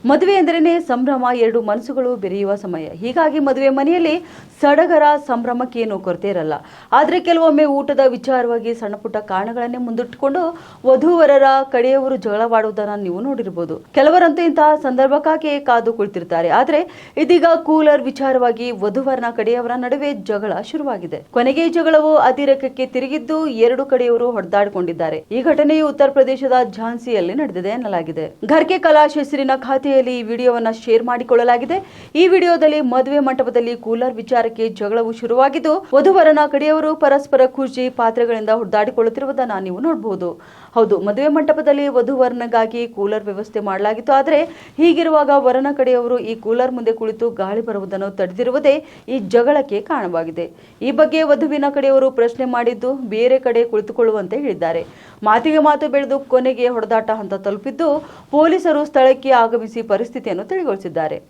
ಮದುವೆ ಎಂದರೇನೆ ಸಂಭ್ರಮ, ಎರಡು ಮನಸ್ಸುಗಳು ಬೆರೆಯುವ ಸಮಯ. ಹೀಗಾಗಿ ಮದುವೆ ಮನೆಯಲ್ಲಿ ಸಡಗರ ಸಂಭ್ರಮಕ್ಕೇನು ಕೊರತೆ ಇರಲ್ಲ. ಆದರೆ ಕೆಲವೊಮ್ಮೆ ಊಟದ ವಿಚಾರವಾಗಿ ಸಣ್ಣ ಪುಟ್ಟ ಕಾರಣಗಳನ್ನೇ ಮುಂದಿಟ್ಟುಕೊಂಡು ವಧೂವರರ ಕಡೆಯವರು ಜಗಳವಾಡುವುದನ್ನು ನೀವು ನೋಡಿರಬಹುದು. ಕೆಲವರಂತೂ ಇಂತಹ ಸಂದರ್ಭಕ್ಕಾಗಿ ಕಾದು ಕುಳಿತಿರ್ತಾರೆ. ಆದರೆ ಇದೀಗ ಕೂಲರ್ ವಿಚಾರವಾಗಿ ವಧುವರನ ಕಡೆಯವರ ನಡುವೆ ಜಗಳ ಶುರುವಾಗಿದೆ. ಕೊನೆಗೆ ಈ ಜಗಳವು ಅತಿರೇಕಕ್ಕೆ ತಿರುಗಿದ್ದು ಎರಡು ಕಡೆಯವರು ಹೊಡೆದಾಡಿಕೊಂಡಿದ್ದಾರೆ. ಈ ಘಟನೆಯು ಉತ್ತರ ಪ್ರದೇಶದ ಝಾನ್ಸಿಯಲ್ಲಿ ನಡೆದಿದೆ ಎನ್ನಲಾಗಿದೆ. ಘರ್ಕೆ ಕಲಾಶ್ ಹೆಸರಿನ ಖಾತೆಯಲ್ಲಿ ಈ ವಿಡಿಯೋವನ್ನು ಶೇರ್ ಮಾಡಿಕೊಳ್ಳಲಾಗಿದೆ. ಈ ವಿಡಿಯೋದಲ್ಲಿ ಮದುವೆ ಮಂಟಪದಲ್ಲಿ ಕೂಲರ್ ವಿಚಾರಕ್ಕೆ ಜಗಳವು ಶುರುವಾಗಿದ್ದು, ವಧುವರನ ಕಡೆಯವರು ಪರಸ್ಪರ ಕುರ್ಚಿ ಪಾತ್ರೆಗಳಿಂದ ಹೊಡೆದಾಡಿಕೊಳ್ಳುತ್ತಿರುವುದನ್ನು ನೀವು ನೋಡಬಹುದು. ಹೌದು, ಮದುವೆ ಮಂಟಪದಲ್ಲಿ ವಧುವರನಿಗಾಗಿ ಕೂಲರ್ ವ್ಯವಸ್ಥೆ ಮಾಡಲಾಗಿತ್ತು. ಆದರೆ ಹೀಗಿರುವಾಗ ವರನ ಕಡೆಯವರು ಈ ಕೂಲರ್ ಮುಂದೆ ಕುಳಿತು ಗಾಳಿ ಬರುವುದನ್ನು ತಡೆದಿರುವುದೇ ಈ ಜಗಳಕ್ಕೆ ಕಾರಣವಾಗಿದೆ. ಈ ಬಗ್ಗೆ ವಧುವಿನ ಕಡೆಯವರು ಪ್ರಶ್ನೆ ಮಾಡಿದ್ದು ಬೇರೆ ಕಡೆ ಕುಳಿತುಕೊಳ್ಳುವಂತೆ ಹೇಳಿದ್ದಾರೆ. ಮಾತಿಗೆ ಮಾತು ಬೆಳೆದು ಕೊನೆಗೆ ಹೊಡೆದಾಟ ಹಂತ ತಲುಪಿದ್ದು, ಪೊಲೀಸರು ಸ್ಥಳಕ್ಕೆ ಆಗಮಿಸಿ ಪರಿಸ್ಥಿತಿಯನ್ನು ತಿಳಿಗೊಳಿಸಿದ್ದಾರೆ.